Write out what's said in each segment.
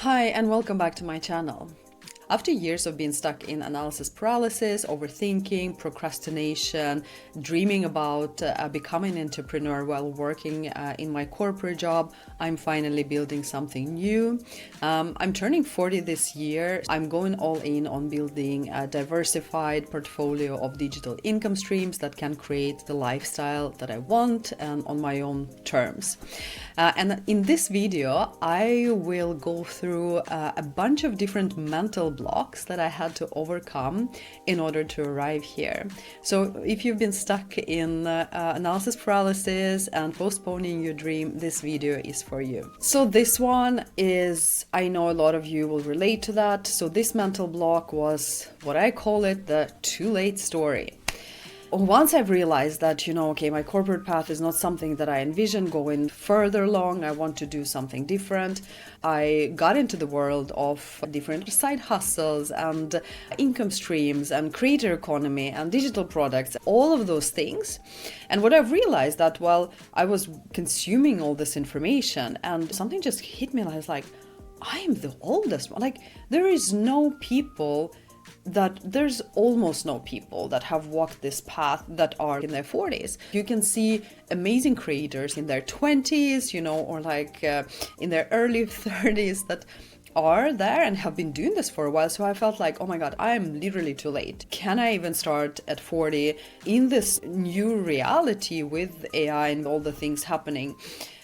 Hi and welcome back to my channel. After years of being stuck in analysis paralysis, overthinking, procrastination, dreaming about becoming an entrepreneur while working in my corporate job, I'm finally building something new. I'm turning 40 this year. I'm going all in on building a diversified portfolio of digital income streams that can create the lifestyle that I want and on my own terms. And in this video, I will go through a bunch of different mental blocks that I had to overcome in order to arrive here. So if you've been stuck in analysis paralysis and postponing your dream, this video is for you. So this one is, I know a lot of you will relate to that. So this mental block was what I call it, the too late story. Once I've realized that, okay, my corporate path is not something that I envision going further along, I want to do something different, I got into the world of different side hustles and income streams and creator economy and digital products, all of those things. And what I've realized that while I was consuming all this information and something just hit me, I was like, I am the oldest one. Like, there's almost no people that have walked this path that are in their 40s. You can see amazing creators in their 20s, or in their early 30s that are there and have been doing this for a while. So I felt like, oh my God, I am literally too late. Can I even start at 40 in this new reality with AI and all the things happening?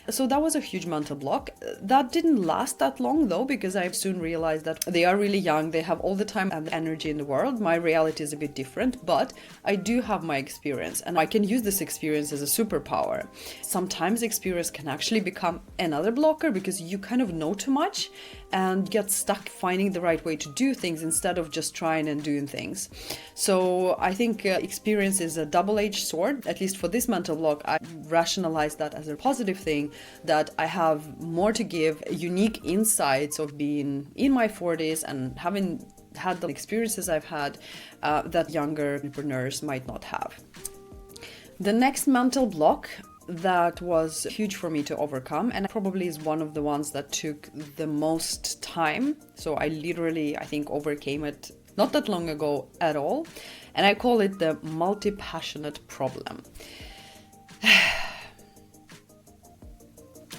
So that was a huge mental block. That didn't last that long though, because I soon realized that they are really young. They have all the time and the energy in the world. My reality is a bit different, but I do have my experience and I can use this experience as a superpower. Sometimes experience can actually become another blocker because you kind of know too much and get stuck finding the right way to do things instead of just trying and doing things. So I think experience is a double-edged sword. At least for this mental block, I rationalize that as a positive thing, that I have more to give, unique insights of being in my 40s and having had the experiences I've had that younger entrepreneurs might not have. The next mental block that was huge for me to overcome, and probably is one of the ones that took the most time. So I think overcame it not that long ago at all. And I call it the multi-passionate problem.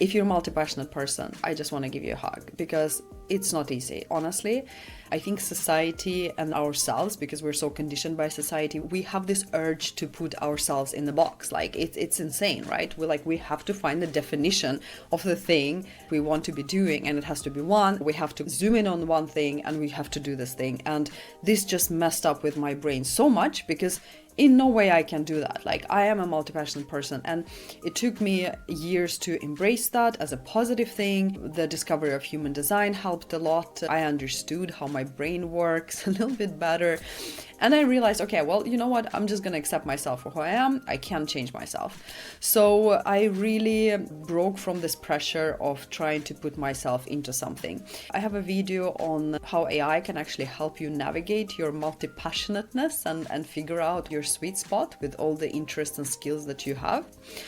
If you're a multi-passionate person, I just want to give you a hug because it's not easy. Honestly, I think society and ourselves, because we're so conditioned by society, we have this urge to put ourselves in the box. Like it's insane, right? We have to find the definition of the thing we want to be doing, and it has to be one. We have to zoom in on one thing and we have to do this thing. And this just messed up with my brain so much because in no way I can do that. Like, I am a multi-passionate person, and it took me years to embrace that as a positive thing. The discovery of human design helped a lot. I understood how my brain works a little bit better. And I realized, okay, well, you know what? I'm just going to accept myself for who I am. I can't change myself. So I really broke from this pressure of trying to put myself into something. I have a video on how AI can actually help you navigate your multi-passionateness and figure out your sweet spot with all the interests and skills that you have.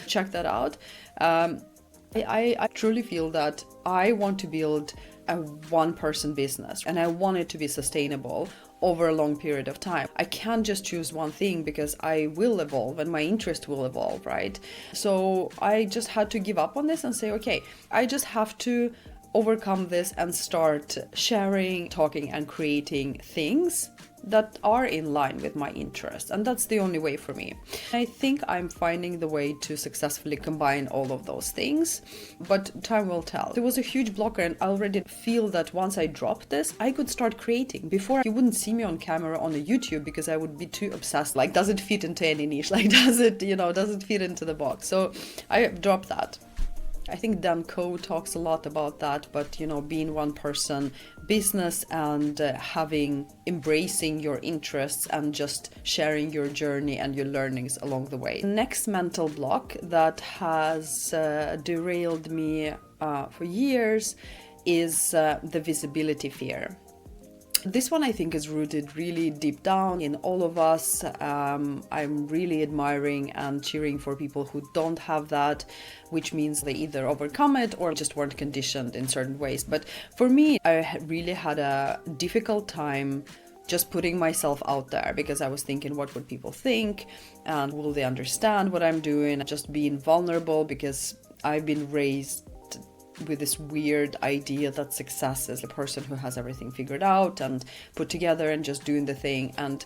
Check that out. I truly feel that I want to build a one-person business, and I want it to be sustainable over a long period of time. I can't just choose one thing because I will evolve and my interest will evolve, right? So I just had to give up on this and say, okay, I just have to overcome this and start sharing, talking, and creating things that are in line with my interests. And that's the only way for me. I think I'm finding the way to successfully combine all of those things, but time will tell. There was a huge blocker, and I already feel that once I dropped this, I could start creating. Before, you wouldn't see me on camera on the YouTube because I would be too obsessed. Like, does it fit into any niche? Like, does it fit into the box? So I dropped that. I think Dan Coe talks a lot about that, but being one person business and embracing your interests and just sharing your journey and your learnings along the way. Next mental block that has derailed me for years is the visibility fear. This one I think is rooted really deep down in all of us. I'm really admiring and cheering for people who don't have that, which means they either overcome it or just weren't conditioned in certain ways. But for me, I really had a difficult time just putting myself out there, because I was thinking, what would people think? And will they understand what I'm doing? Just being vulnerable, because I've been raised with this weird idea that success is the person who has everything figured out and put together and just doing the thing. And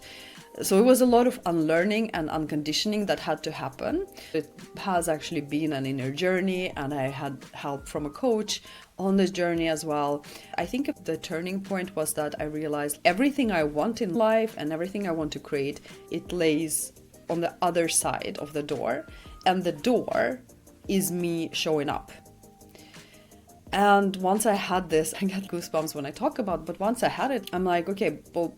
so it was a lot of unlearning and unconditioning that had to happen. It has actually been an inner journey, and I had help from a coach on this journey as well. I think the turning point was that I realized everything I want in life and everything I want to create, it lays on the other side of the door, and the door is me showing up. And once I had this, I get goosebumps when I talk about it, but once I had it, I'm like, okay, well,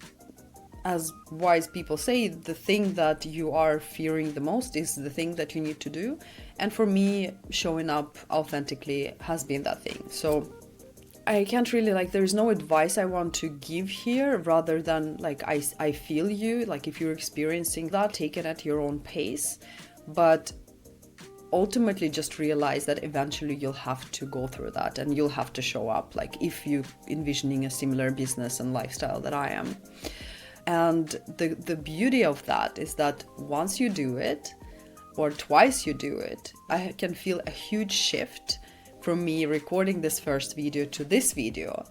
as wise people say, the thing that you are fearing the most is the thing that you need to do. And for me, showing up authentically has been that thing. So I can't really, there's no advice I want to give here, rather than I feel you, if you're experiencing that, take it at your own pace. But ultimately just realize that eventually you'll have to go through that, and you'll have to show up, if you envisioning a similar business and lifestyle that I am. And the beauty of that is that once you do it, or twice you do it, I can feel a huge shift from me recording this first video to this video.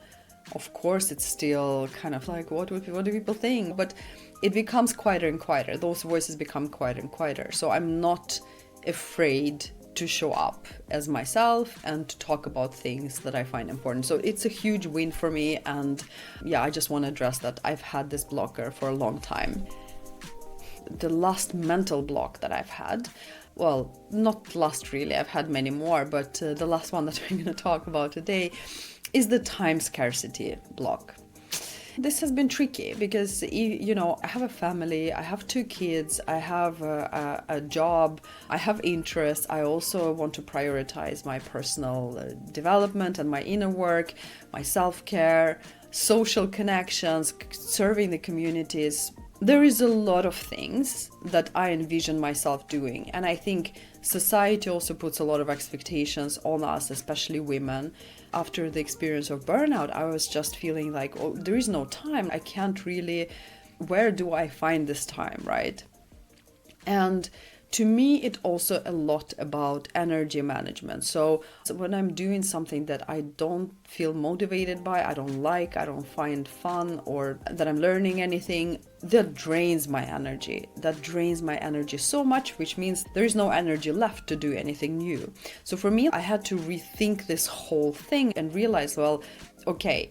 Of course, it's still kind of what do people think? But it becomes quieter and quieter. Those voices become quieter and quieter. So I'm not afraid to show up as myself and to talk about things that I find important. So it's a huge win for me. And yeah, I just want to address that I've had this blocker for a long time. The last mental block that I've had, well, not last really, I've had many more, but the last one that we're going to talk about today is the time scarcity block. This has been tricky because, I have a family, I have 2 kids, I have a job, I have interests. I also want to prioritize my personal development and my inner work, my self-care, social connections, serving the communities. There is a lot of things that I envision myself doing. And I think society also puts a lot of expectations on us, especially women. After the experience of burnout, I was just feeling there is no time. I can't really, where do I find this time, right? And to me, it's also a lot about energy management. So when I'm doing something that I don't feel motivated by, I don't find fun, or that I'm learning anything, that drains my energy. That drains my energy so much, which means there is no energy left to do anything new. So for me, I had to rethink this whole thing and realize, okay,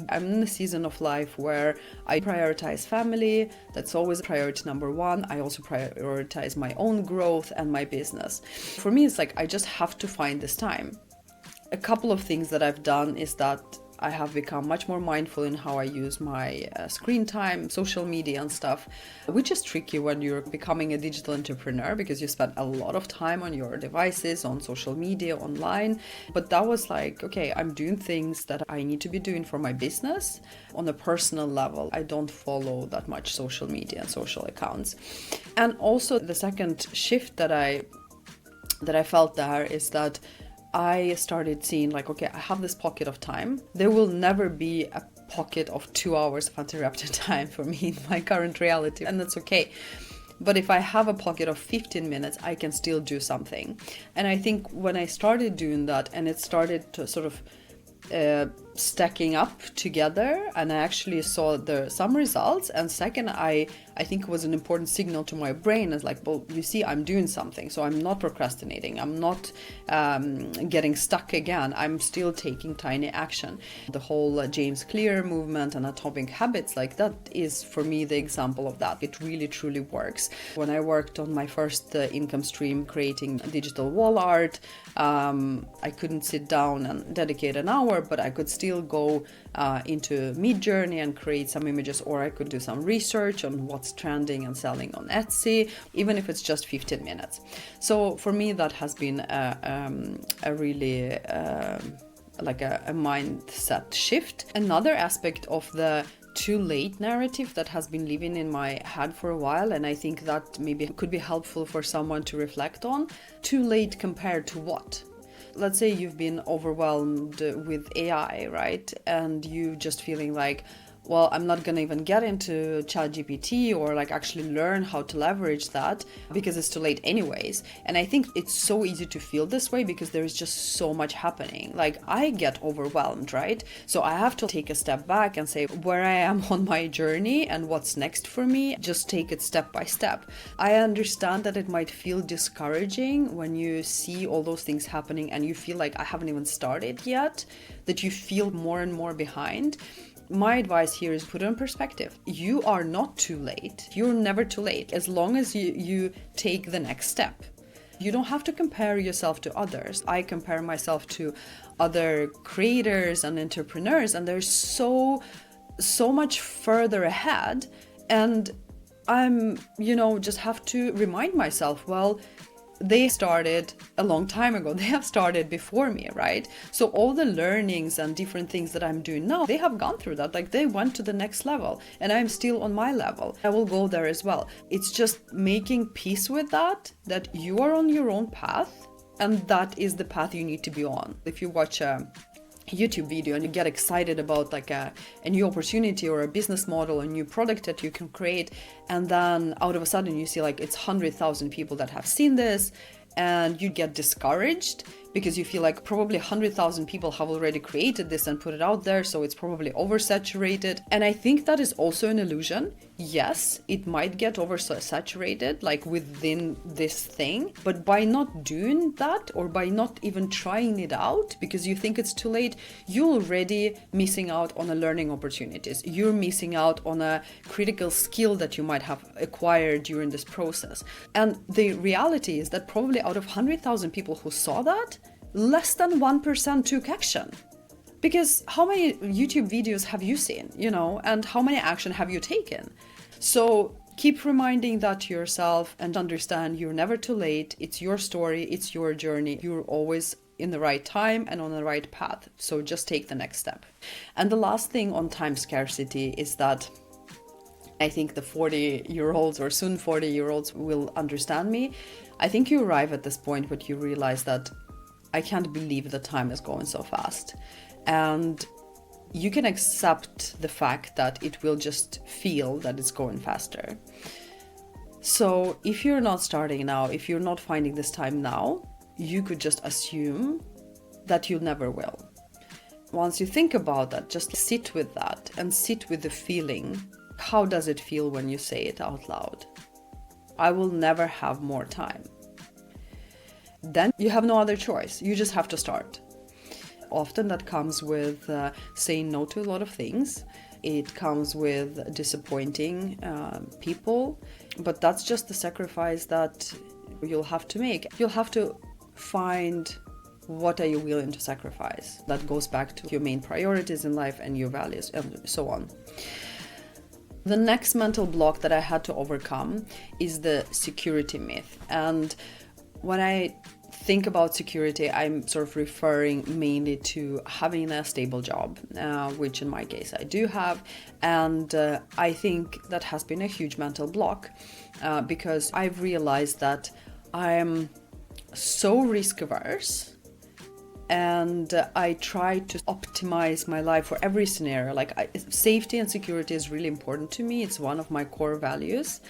I'm in a season of life where I prioritize family. That's always priority number 1. I also prioritize my own growth and my business. For me, it's I just have to find this time. A couple of things that I've done is that I have become much more mindful in how I use my screen time, social media and stuff, which is tricky when you're becoming a digital entrepreneur, because you spend a lot of time on your devices, on social media, online. But that was okay, I'm doing things that I need to be doing for my business. On a personal level, I don't follow that much social media and social accounts. And also the second shift that I felt there is that I started seeing okay, I have this pocket of time. There will never be a pocket of 2 hours of uninterrupted time for me in my current reality, and that's okay. But if I have a pocket of 15 minutes, I can still do something. And I think when I started doing that, and it started to sort of stacking up together, and I actually saw some results. And second, I think it was an important signal to my brain as you see, I'm doing something, so I'm not procrastinating, I'm not getting stuck again, I'm still taking tiny action. The whole James Clear movement and Atomic Habits, that is for me the example of that. It really truly works. When I worked on my first income stream, creating digital wall art, I couldn't sit down and dedicate an hour, but I could still go into Midjourney and create some images, or I could do some research on what's trending and selling on Etsy, even if it's just 15 minutes. So for me, that has been a really a mindset shift. Another aspect of the too late narrative that has been living in my head for a while, and I think that maybe could be helpful for someone to reflect on. Too late compared to what? Let's say you've been overwhelmed with AI, right? And you just feeling like, well, I'm not going to even get into ChatGPT or like actually learn how to leverage that because it's too late anyways. And I think it's so easy to feel this way because there is just so much happening. Like I get overwhelmed, right? So I have to take a step back and say where I am on my journey and what's next for me, just take it step by step. I understand that it might feel discouraging when you see all those things happening and you feel like I haven't even started yet, that you feel more and more behind. My advice here is put it in perspective. You are not too late. You're never too late as long as you take the next step. You don't have to compare yourself to others. I compare myself to other creators and entrepreneurs, and they're so much further ahead. And I'm, just have to remind myself, well, they started a long time ago. They have started before me, right? So all the learnings and different things that I'm doing now, they have gone through that. Like they went to the next level and I'm still on my level. I will go there as well. It's just making peace with that you are on your own path and that is the path you need to be on. If you watch a YouTube video and you get excited about like a new opportunity or a business model, a new product that you can create, and then out of a sudden you see like it's 100,000 people that have seen this and you get discouraged because you feel like probably 100,000 people have already created this and put it out there, so it's probably oversaturated. And I think that is also an illusion. Yes, it might get oversaturated like within this thing, but by not doing that or by not even trying it out because you think it's too late, you're already missing out on a learning opportunities. You're missing out on a critical skill that you might have acquired during this process. And the reality is that probably out of 100,000 people who saw that, less than 1% took action. Because how many YouTube videos have you seen, and how many action have you taken? So keep reminding that to yourself and understand you're never too late. It's your story, it's your journey. You're always in the right time and on the right path. So just take the next step. And the last thing on time scarcity is that I think the 40-year-olds or soon 40-year-olds will understand me. I think you arrive at this point where you realize that I can't believe the time is going so fast. And you can accept the fact that it will just feel that it's going faster. So if you're not starting now, if you're not finding this time now, you could just assume that you never will. Once you think about that, just sit with that and sit with the feeling. How does it feel when you say it out loud? I will never have more time. Then you have no other choice. You just have to start. Often that comes with saying no to a lot of things. It comes with disappointing people, but that's just the sacrifice that you'll have to make. You'll have to find what are you willing to sacrifice. That goes back to your main priorities in life and your values and so on. The next mental block that I had to overcome is the security myth. And when I think about security, I'm sort of referring mainly to having a stable job, which in my case I do have. And I think that has been a huge mental block because I've realized that I'm so risk averse and I try to optimize my life for every scenario. Safety and security is really important to me. It's one of my core values.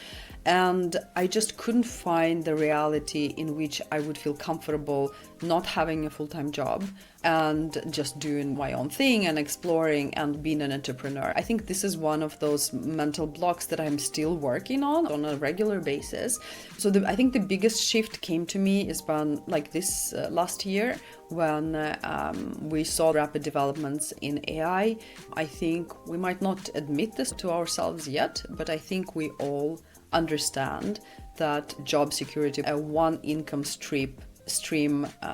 And I just couldn't find the reality in which I would feel comfortable not having a full-time job and just doing my own thing and exploring and being an entrepreneur. I think this is one of those mental blocks that I'm still working on a regular basis. So I think the biggest shift came to me is when this last year when we saw rapid developments in AI. I think we might not admit this to ourselves yet, but I think we all understand that job security, a one income stream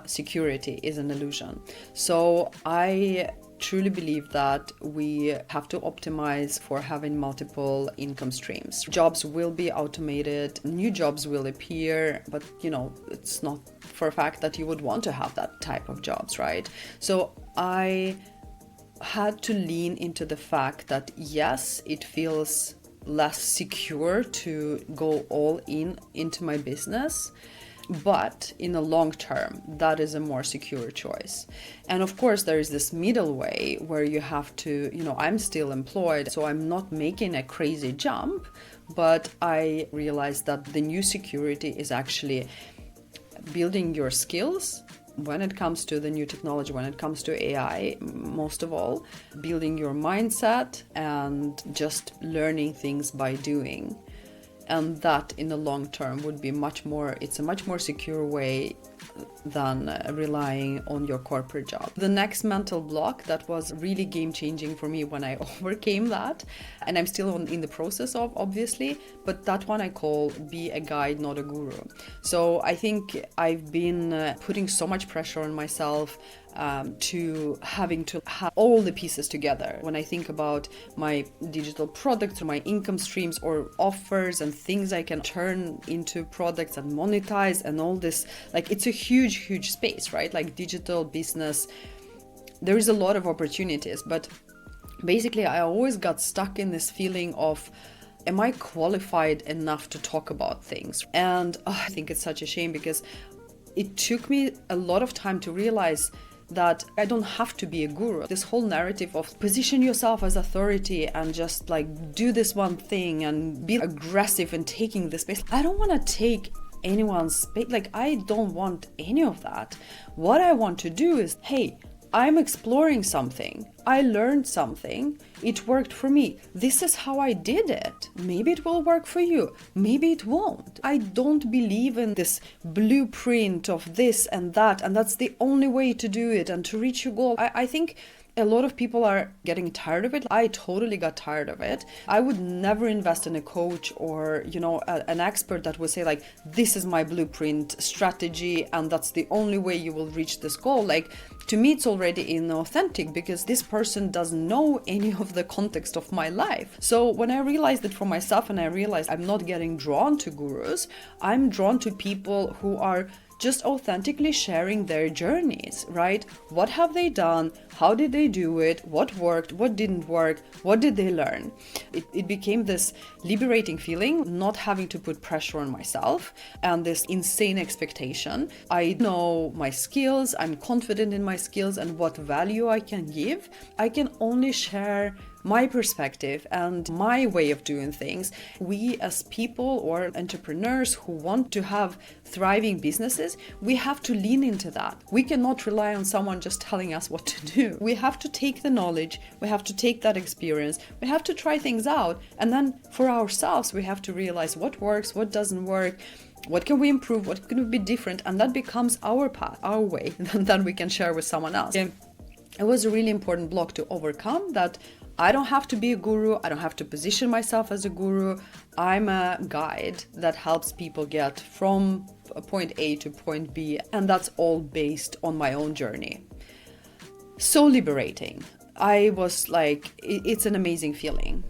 security is an illusion. So I truly believe that we have to optimize for having multiple income streams. Jobs will be automated, new jobs will appear, but it's not for a fact that you would want to have that type of jobs, right? So I had to lean into the fact that yes, it feels less secure to go all in into my business, but in the long term, that is a more secure choice. And of course, there is this middle way where you have to, I'm still employed, so I'm not making a crazy jump, but I realized that the new security is actually building your skills when it comes to the new technology, when it comes to AI, most of all, building your mindset and just learning things by doing. And that in the long term would be it's a much more secure way than relying on your corporate job. The next mental block that was really game changing for me when I overcame that, and I'm still in the process of, obviously, but that one I call be a guide, not a guru. So I think I've been putting so much pressure on myself to having to have all the pieces together. When I think about my digital products or my income streams or offers and things I can turn into products and monetize and all this, like it's a huge space, right? Like digital business, there is a lot of opportunities, but basically I always got stuck in this feeling of, am I qualified enough to talk about things? And I think it's such a shame because it took me a lot of time to realize that I don't have to be a guru. This whole narrative of position yourself as authority and just like do this one thing and be aggressive in taking the space. I don't want to take anyone's space. Like, I don't want any of that. What I want to do is, hey, I'm exploring something. I learned something. It worked for me. This is how I did it. Maybe it will work for you. Maybe it won't. I don't believe in this blueprint of this and that, and that's the only way to do it and to reach your goal. I think a lot of people are getting tired of it. I totally got tired of it. I would never invest in a coach or, an expert that would say like, this is my blueprint strategy and that's the only way you will reach this goal. Like, to me, it's already inauthentic because this person doesn't know any of the context of my life. So when I realized it for myself and I realized I'm not getting drawn to gurus, I'm drawn to people who are just authentically sharing their journeys, right? What have they done? How did they do it? What worked? What didn't work? What did they learn? It became this liberating feeling, not having to put pressure on myself and this insane expectation. I know my skills, I'm confident in my skills and what value I can give. I can only share my perspective and my way of doing things. We as people or entrepreneurs who want to have thriving businesses, we have to lean into that. We cannot rely on someone just telling us what to do. We have to take the knowledge, we have to take that experience, we have to try things out, and then for ourselves we have to realize what works, what doesn't work, what can we improve, what can be different, and that becomes our path, our way that we can share with someone else. It was a really important block to overcome, that I don't have to be a guru. I don't have to position myself as a guru. I'm a guide that helps people get from point A to point B, and that's all based on my own journey. So liberating. I was like, it's an amazing feeling.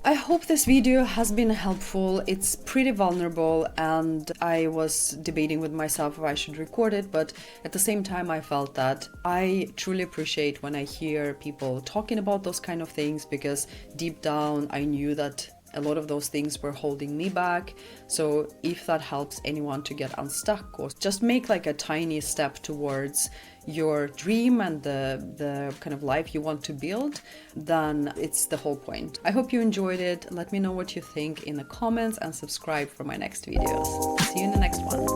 I hope this video has been helpful. It's pretty vulnerable and I was debating with myself if I should record it, but at the same time I felt that I truly appreciate when I hear people talking about those kind of things, because deep down I knew that a lot of those things were holding me back. So if that helps anyone to get unstuck or just make like a tiny step towards your dream and the kind of life you want to build, then it's the whole point. I hope you enjoyed it. Let me know what you think in the comments and subscribe for my next videos. See you in the next one.